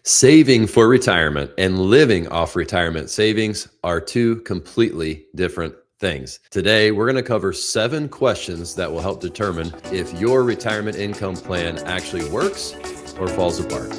Saving for retirement and living off retirement savings are two completely different things. Today, we're going to cover 7 questions that will help determine if your retirement income plan actually works or falls apart.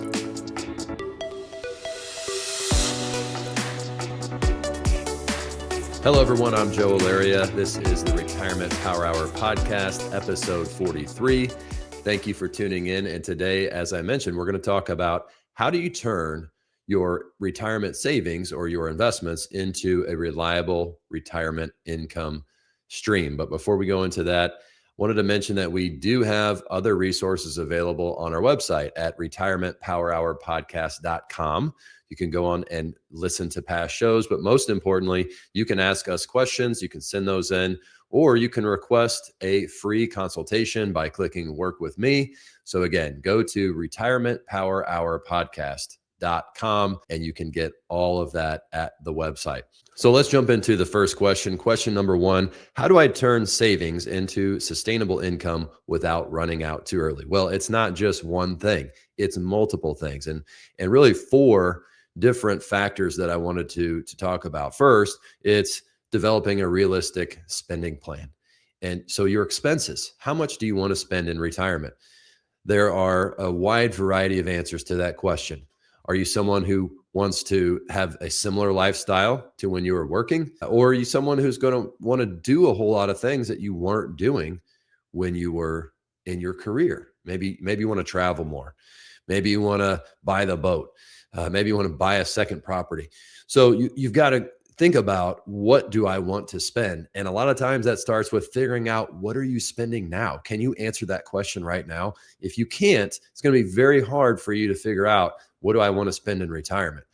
Hello, everyone. I'm Joe Allaria. This is the Retirement Power Hour podcast, episode 43. Thank you for tuning in. And today, as I mentioned, we're going to talk about how do you turn your retirement savings or your investments into a reliable retirement income stream. But before we go into that, I wanted to mention that we do have other resources available on our website at retirementpowerhourpodcast.com. You can go on and listen to past shows, but most importantly, you can ask us questions. You can send those in, or you can request a free consultation by clicking Work With Me. So again, go to retirementpowerhourpodcast.com and you can get all of that at the website. So let's jump into the first question. Question number 1, how do I turn savings into sustainable income without running out too early? Well, it's not just one thing, it's multiple things. And really 4 different factors that I wanted to talk about. First, it's developing a realistic spending plan. And so your expenses, how much do you want to spend in retirement? There are a wide variety of answers to that question. Are you someone who wants to have a similar lifestyle to when you were working? Or are you someone who's going to want to do a whole lot of things that you weren't doing when you were in your career? Maybe you want to travel more. Maybe you want to buy the boat. Maybe you want to buy a second property. So you've got to think about, what do I want to spend? And a lot of times that starts with figuring out, what are you spending now? Can you answer that question right now? If you can't, it's going to be very hard for you to figure out, what do I want to spend in retirement?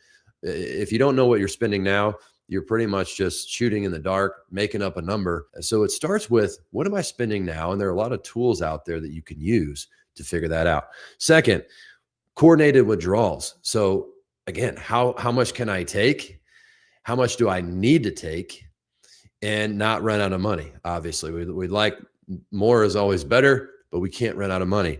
If you don't know what you're spending now, you're pretty much just shooting in the dark, making up a number. So it starts with, what am I spending now? And there are a lot of tools out there that you can use to figure that out. Second, coordinated withdrawals. So again, how much can I take? How much do I need to take and not run out of money? Obviously, we'd like more is always better, but we can't run out of money.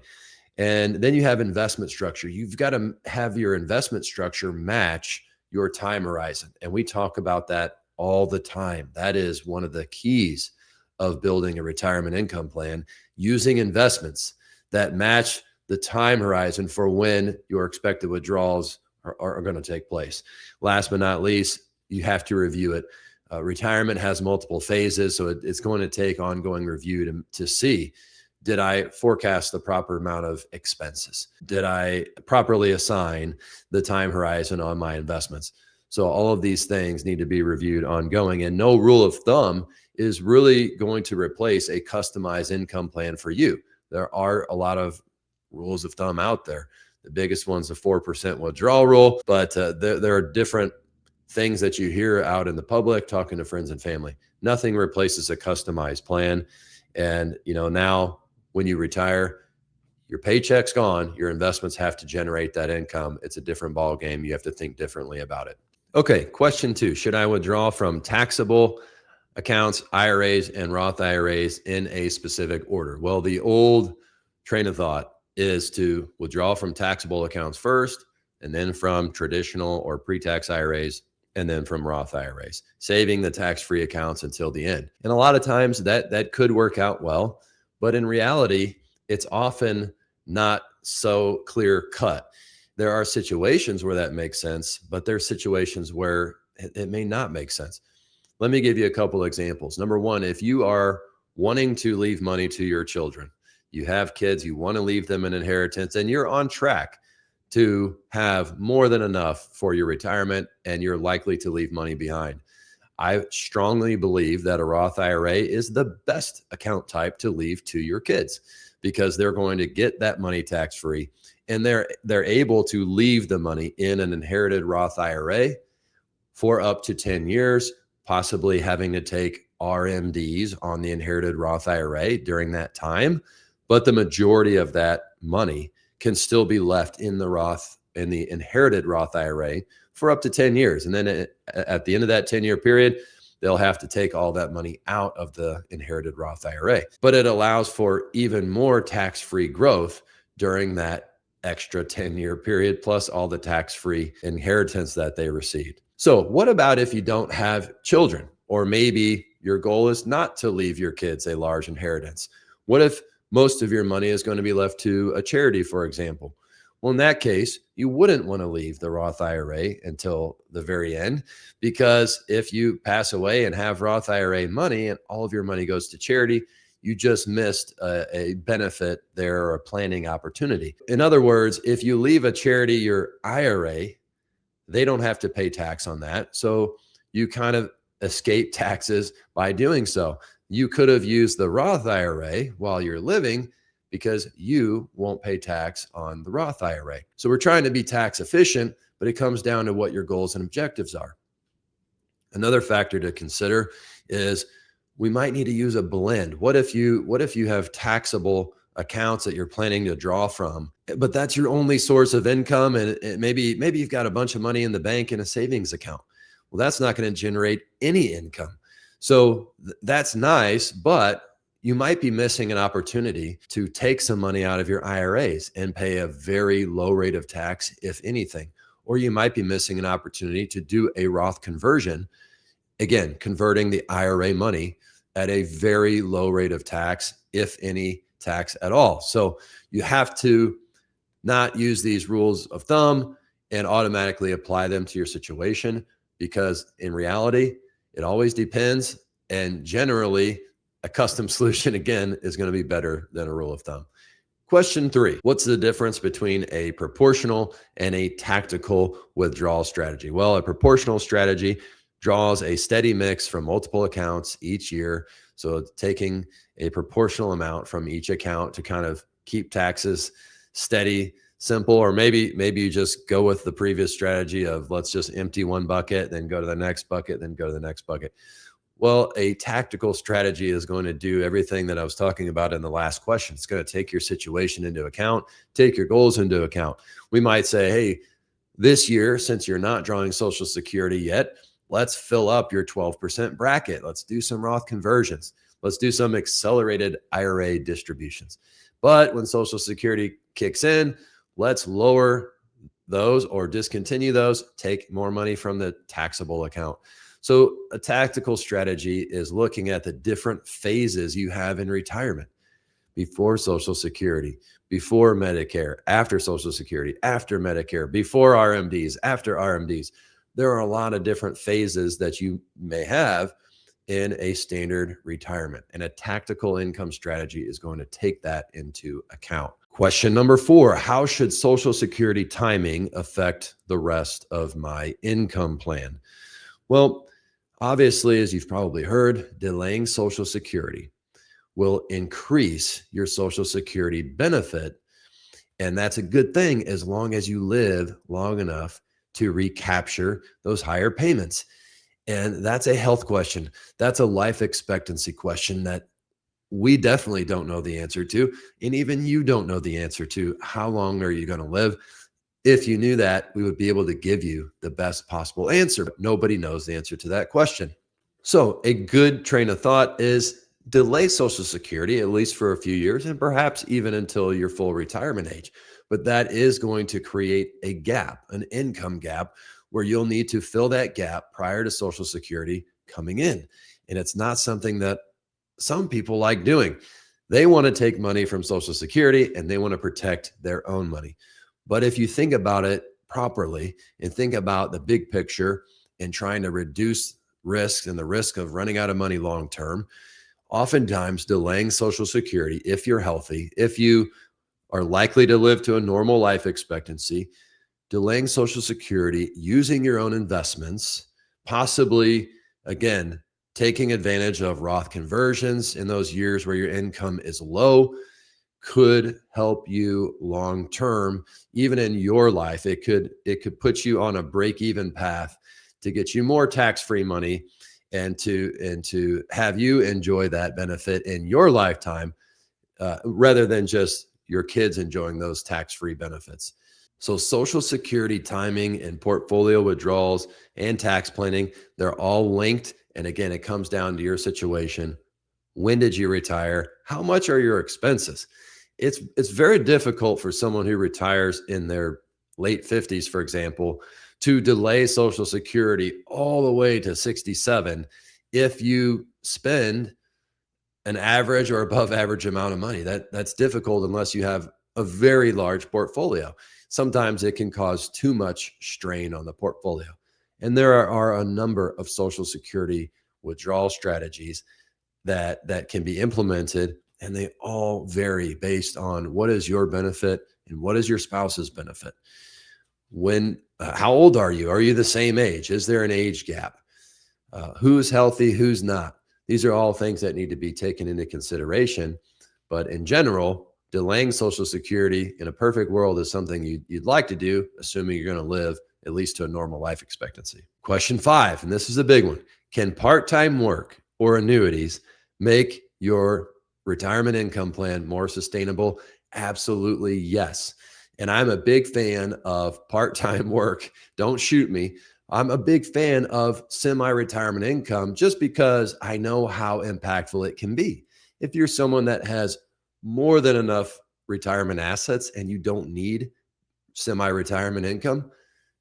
And then you have investment structure. You've got to have your investment structure match your time horizon. And we talk about that all the time. That is one of the keys of building a retirement income plan, using investments that match the time horizon for when your expected withdrawals are going to take place. Last but not least, you have to review it. Retirement has multiple phases, so it's going to take ongoing review to see, did I forecast the proper amount of expenses? Did I properly assign the time horizon on my investments? So all of these things need to be reviewed ongoing, and no rule of thumb is really going to replace a customized income plan for you. There are a lot of rules of thumb out there. The biggest one's the 4% withdrawal rule, but there are different things that you hear out in the public, talking to friends and family. Nothing replaces a customized plan. And now when you retire, your paycheck's gone, your investments have to generate that income. It's a different ball game. You have to think differently about it. Okay, question 2, should I withdraw from taxable accounts, IRAs, and Roth IRAs in a specific order? Well, the old train of thought is to withdraw from taxable accounts first, and then from traditional or pre-tax IRAs, and then from Roth IRAs, saving the tax-free accounts until the end. And a lot of times that could work out well, but in reality, it's often not so clear cut. There are situations where that makes sense, but there are situations where it may not make sense. Let me give you a couple of examples. Number 1, if you are wanting to leave money to your children, you have kids, you want to leave them an inheritance, and you're on track to have more than enough for your retirement, and you're likely to leave money behind. I strongly believe that a Roth IRA is the best account type to leave to your kids, because they're going to get that money tax-free, and they're able to leave the money in an inherited Roth IRA for up to 10 years, possibly having to take RMDs on the inherited Roth IRA during that time. But the majority of that money can still be left in the inherited Roth IRA for up to 10 years. And then at the end of that 10-year period, they'll have to take all that money out of the inherited Roth IRA. But it allows for even more tax-free growth during that extra 10-year period, plus all the tax-free inheritance that they received. So what about if you don't have children, or maybe your goal is not to leave your kids a large inheritance? What if most of your money is going to be left to a charity, for example? Well, in that case, you wouldn't want to leave the Roth IRA until the very end, because if you pass away and have Roth IRA money and all of your money goes to charity, you just missed a benefit there, or a planning opportunity. In other words, if you leave a charity your IRA, they don't have to pay tax on that. So you kind of escape taxes by doing so. You could have used the Roth IRA while you're living, because you won't pay tax on the Roth IRA. So we're trying to be tax efficient, but it comes down to what your goals and objectives are. Another factor to consider is we might need to use a blend. What if you have taxable accounts that you're planning to draw from, but that's your only source of income, and maybe you've got a bunch of money in the bank in a savings account? Well, that's not going to generate any income. So that's nice, but you might be missing an opportunity to take some money out of your IRAs and pay a very low rate of tax, if anything. Or you might be missing an opportunity to do a Roth conversion, again, converting the IRA money at a very low rate of tax, if any tax at all. So you have to not use these rules of thumb and automatically apply them to your situation, because in reality, it always depends. And generally, a custom solution, again, is going to be better than a rule of thumb. Question 3, what's the difference between a proportional and a tactical withdrawal strategy? Well, a proportional strategy draws a steady mix from multiple accounts each year. So it's taking a proportional amount from each account to kind of keep taxes steady, simple. Or maybe you just go with the previous strategy of let's just empty one bucket, then go to the next bucket, then go to the next bucket. Well, a tactical strategy is going to do everything that I was talking about in the last question. It's going to take your situation into account, take your goals into account. We might say, hey, this year, since you're not drawing Social Security yet, let's fill up your 12% bracket. Let's do some Roth conversions. Let's do some accelerated IRA distributions. But when Social Security kicks in, let's lower those or discontinue those, take more money from the taxable account. So a tactical strategy is looking at the different phases you have in retirement: before Social Security, before Medicare, after Social Security, after Medicare, before RMDs, after RMDs. There are a lot of different phases that you may have in a standard retirement, and a tactical income strategy is going to take that into account. Question number 4, how should Social Security timing affect the rest of my income plan? Well, obviously, as you've probably heard, delaying Social Security will increase your Social Security benefit. And that's a good thing as long as you live long enough to recapture those higher payments. And that's a health question. That's a life expectancy question that we definitely don't know the answer to. And even you don't know the answer to. How long are you going to live? If you knew that, we would be able to give you the best possible answer. But nobody knows the answer to that question. So a good train of thought is delay Social Security, at least for a few years, and perhaps even until your full retirement age. But that is going to create a gap, an income gap, where you'll need to fill that gap prior to Social Security coming in. And it's not something that some people like doing. They want to take money from Social Security and they want to protect their own money. But if you think about it properly and think about the big picture and trying to reduce risks and the risk of running out of money long term, oftentimes delaying Social Security, if you're healthy, if you are likely to live to a normal life expectancy, delaying Social Security, using your own investments, possibly, again, taking advantage of Roth conversions in those years where your income is low, could help you long term, even in your life. It could put you on a break-even path to get you more tax-free money and to have you enjoy that benefit in your lifetime, rather than just your kids enjoying those tax-free benefits. So Social Security timing and portfolio withdrawals and tax planning, they're all linked. And again, it comes down to your situation. When did you retire? How much are your expenses? It's very difficult for someone who retires in their late 50s, for example, to delay Social Security all the way to 67 if you spend an average or above average amount of money. That's difficult unless you have a very large portfolio. Sometimes it can cause too much strain on the portfolio. And there are a number of Social Security withdrawal strategies that can be implemented, and they all vary based on what is your benefit and what is your spouse's benefit. How old are you? Are you the same age? Is there an age gap? Who's healthy? Who's not? These are all things that need to be taken into consideration. But in general, delaying Social Security in a perfect world is something you'd like to do, assuming you're going to live at least to a normal life expectancy. Question 5, and this is a big one. Can part-time work or annuities make your retirement income plan more sustainable? Absolutely yes. And I'm a big fan of part-time work. Don't shoot me. I'm a big fan of semi-retirement income just because I know how impactful it can be. If you're someone that has more than enough retirement assets and you don't need semi-retirement income,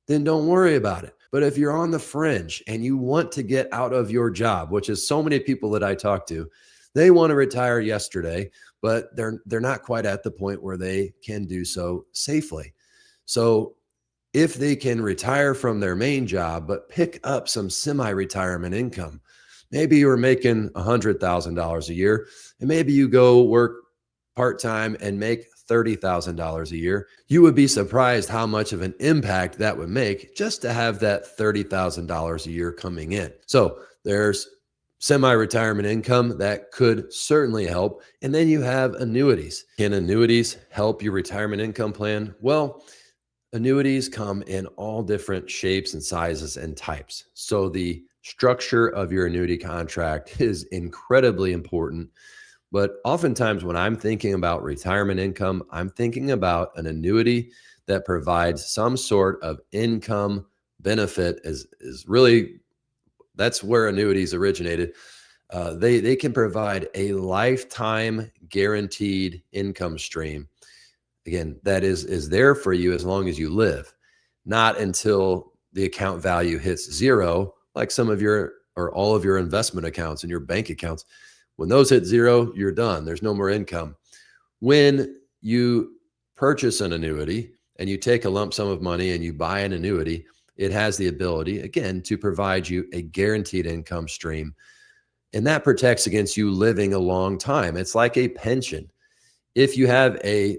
then don't worry about it. But if you're on the fringe and you want to get out of your job, which is so many people that I talk to, they want to retire yesterday, but they're not quite at the point where they can do so safely. So if they can retire from their main job, but pick up some semi-retirement income, maybe you're making $100,000 a year, and maybe you go work part-time and make $30,000 a year, you would be surprised how much of an impact that would make just to have that $30,000 a year coming in. So there's semi-retirement income that could certainly help. And then you have annuities. Can annuities help your retirement income plan? Well, annuities come in all different shapes and sizes and types. So the structure of your annuity contract is incredibly important. But oftentimes when I'm thinking about retirement income, I'm thinking about an annuity that provides some sort of income benefit is really, that's where annuities originated. They can provide a lifetime guaranteed income stream. Again, that is there for you as long as you live, not until the account value hits zero, like some of your or all of your investment accounts and your bank accounts. When those hit zero, you're done. There's no more income. When you purchase an annuity and you take a lump sum of money and you buy an annuity, it has the ability, again, to provide you a guaranteed income stream. And that protects against you living a long time. It's like a pension. If you have a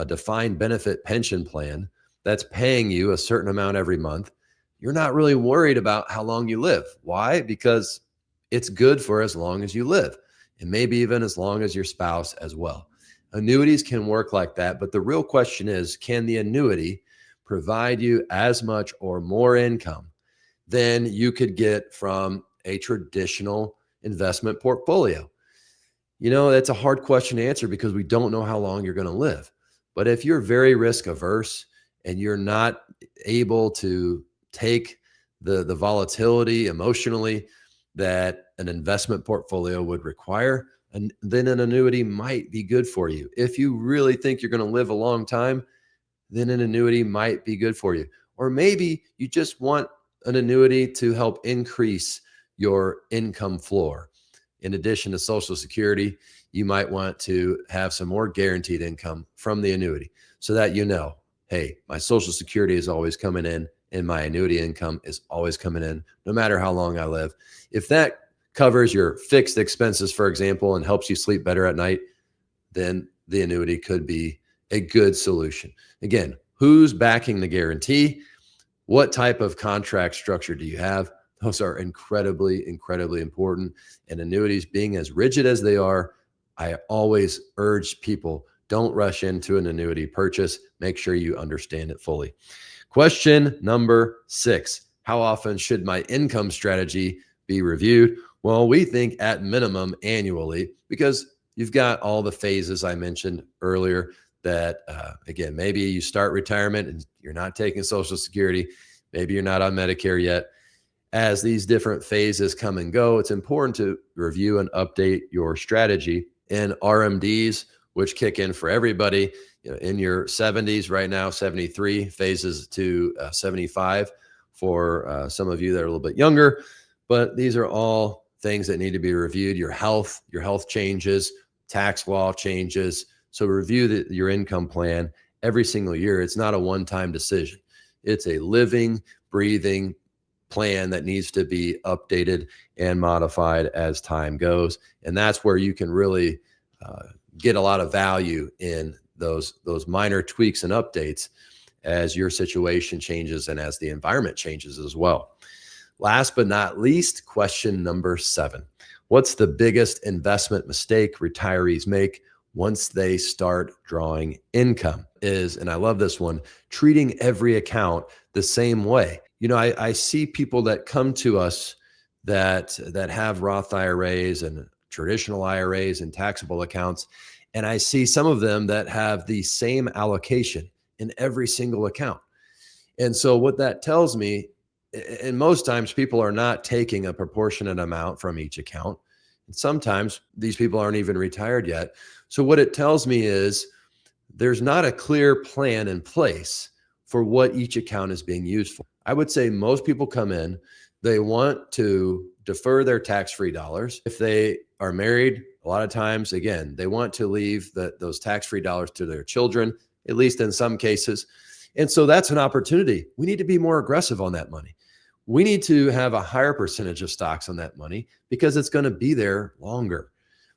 defined benefit pension plan that's paying you a certain amount every month, you're not really worried about how long you live. Why? Because it's good for as long as you live, and maybe even as long as your spouse as well. Annuities can work like that, but the real question is, can the annuity provide you as much or more income than you could get from a traditional investment portfolio? You know, that's a hard question to answer because we don't know how long you're going to live. But if you're very risk averse and you're not able to take the volatility emotionally that an investment portfolio would require, and then an annuity might be good for you. If you really think you're going to live a long time, then an annuity might be good for you. Or maybe you just want an annuity to help increase your income floor. In addition to Social Security, you might want to have some more guaranteed income from the annuity so that you know, hey, my Social Security is always coming in and my annuity income is always coming in no matter how long I live. If that covers your fixed expenses, for example, and helps you sleep better at night, then the annuity could be a good solution. Again, who's backing the guarantee? What type of contract structure do you have? Those are incredibly, incredibly important. And annuities being as rigid as they are, I always urge people, don't rush into an annuity purchase. Make sure you understand it fully. Question number 6, how often should my income strategy be reviewed? Well, we think at minimum annually, because you've got all the phases I mentioned earlier that, again, maybe you start retirement and you're not taking Social Security. Maybe you're not on Medicare yet. As these different phases come and go, it's important to review and update your strategy. And RMDs which kick in for everybody, in your 70s right now, 73, phases to 75 for some of you that are a little bit younger. But these are all things that need to be reviewed. Your health changes, tax law changes. So review your income plan every single year. It's not a one-time decision. It's a living, breathing plan that needs to be updated and modified as time goes. And that's where you can really get a lot of value in those minor tweaks and updates as your situation changes and as the environment changes as well. Last but not least, question number 7. What's the biggest investment mistake retirees make once they start drawing income? And I love this one, treating every account the same way. I see people that come to us that have Roth IRAs and traditional IRAs and taxable accounts. And I see some of them that have the same allocation in every single account. And so what that tells me, and most times people are not taking a proportionate amount from each account. And sometimes these people aren't even retired yet. So what it tells me is there's not a clear plan in place for what each account is being used for. I would say most people come in, they want to defer their tax-free dollars. If they are married, a lot of times, again, they want to leave those tax-free dollars to their children, at least in some cases. And so that's an opportunity. We need to be more aggressive on that money. We need to have a higher percentage of stocks on that money because it's going to be there longer.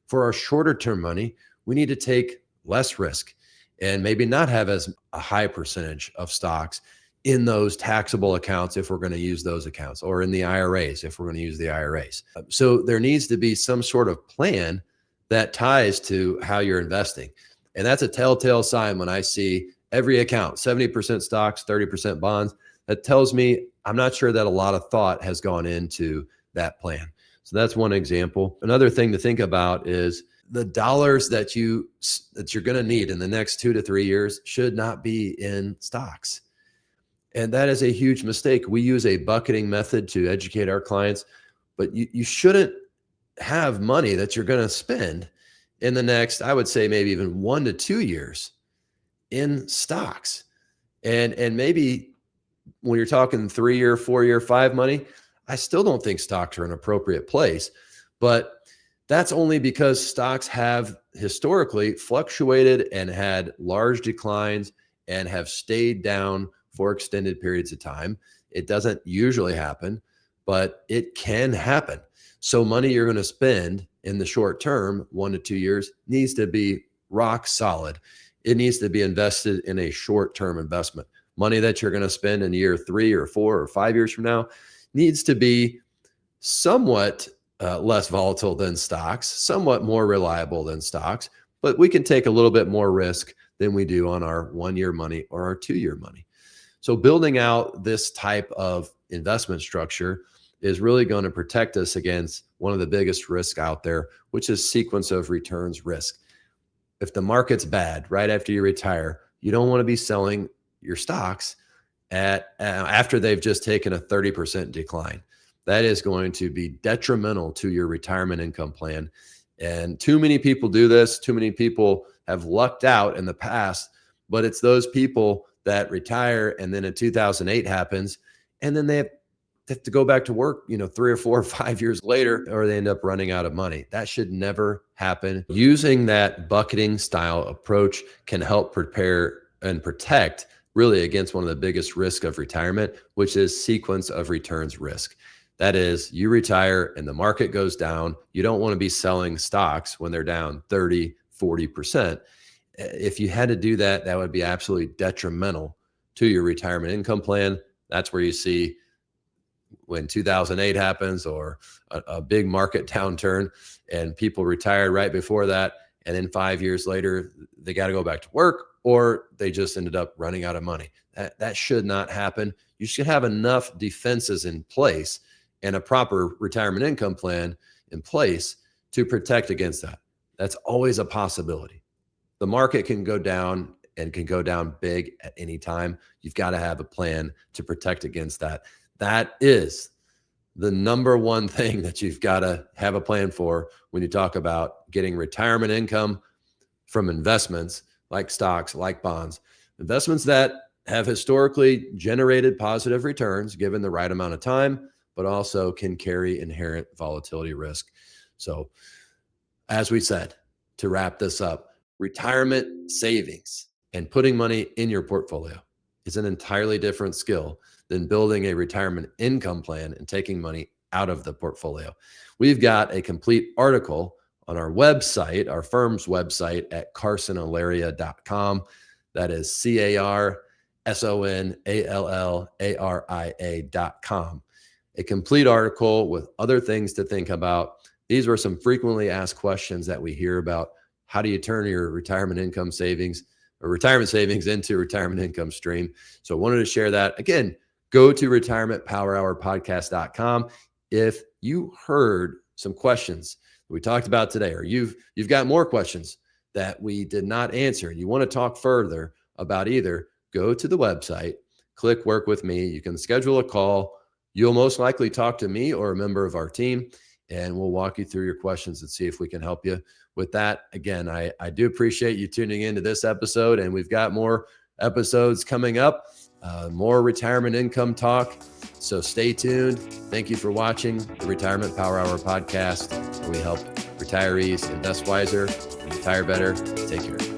For our shorter term money, we need to take less risk and maybe not have as a high percentage of stocks in those taxable accounts if we're going to use those accounts, or in the IRAs if we're going to use the IRAs. So there needs to be some sort of plan that ties to how you're investing. And that's a telltale sign when I see every account, 70% stocks, 30% bonds. That tells me I'm not sure that a lot of thought has gone into that plan. So that's one example. Another thing to think about is the dollars that you're going to need in the next 2 to 3 years should not be in stocks. And that is a huge mistake. We use a bucketing method to educate our clients, but you shouldn't have money that you're going to spend in the next, I would say maybe even 1 to 2 years in stocks. And maybe when you're talking 3-year, 4-year, 5 money, I still don't think stocks are an appropriate place. But that's only because stocks have historically fluctuated and had large declines and have stayed down for extended periods of time. It doesn't usually happen, but it can happen. So money you're going to spend in the short term, 1 to 2 years, needs to be rock solid. It needs to be invested in a short-term investment. Money that you're going to spend in year 3 or 4 or 5 years from now needs to be somewhat less volatile than stocks, somewhat more reliable than stocks, but we can take a little bit more risk than we do on our 1-year money or our 2-year money. So building out this type of investment structure is really going to protect us against one of the biggest risks out there, which is sequence of returns risk. If the market's bad right after you retire, you don't want to be selling your stocks after they've just taken a 30% decline. That is going to be detrimental to your retirement income plan. And too many people do this. Too many people have lucked out in the past, but it's those people that retire and then in 2008 happens, and then they have to go back to work, 3 or 4 or 5 years later, or they end up running out of money. That should never happen. Using that bucketing style approach can help prepare and protect really against one of the biggest risks of retirement, which is sequence of returns risk. That is, you retire and the market goes down. You don't want to be selling stocks when they're down 30, 40%. If you had to do that, that would be absolutely detrimental to your retirement income plan. That's where you see when 2008 happens, or a big market downturn, and people retired right before that, and then 5 years later, they got to go back to work, or they just ended up running out of money. That should not happen. You should have enough defenses in place and a proper retirement income plan in place to protect against that. That's always a possibility. The market can go down and can go down big at any time. You've got to have a plan to protect against that. That is the number one thing that you've got to have a plan for when you talk about getting retirement income from investments like stocks, like bonds, investments that have historically generated positive returns given the right amount of time, but also can carry inherent volatility risk. So, as we said, to wrap this up, retirement savings and putting money in your portfolio is an entirely different skill than building a retirement income plan and taking money out of the portfolio. We've got a complete article on our website, our firm's website at carsonallaria.com. That is CARSONALLARIA.com. A complete article with other things to think about. These were some frequently asked questions that we hear about. How do you turn your retirement income savings or retirement savings into retirement income stream? So I wanted to share that. Again, go to retirementpowerhourpodcast.com. If you heard some questions that we talked about today, or you've got more questions that we did not answer and you want to talk further about either, go to the website, click work with me. You can schedule a call. You'll most likely talk to me or a member of our team, and we'll walk you through your questions and see if we can help you with that. Again, I do appreciate you tuning into this episode, and we've got more episodes coming up, more retirement income talk. So stay tuned. Thank you for watching the Retirement Power Hour podcast, where we help retirees invest wiser and retire better. Take care.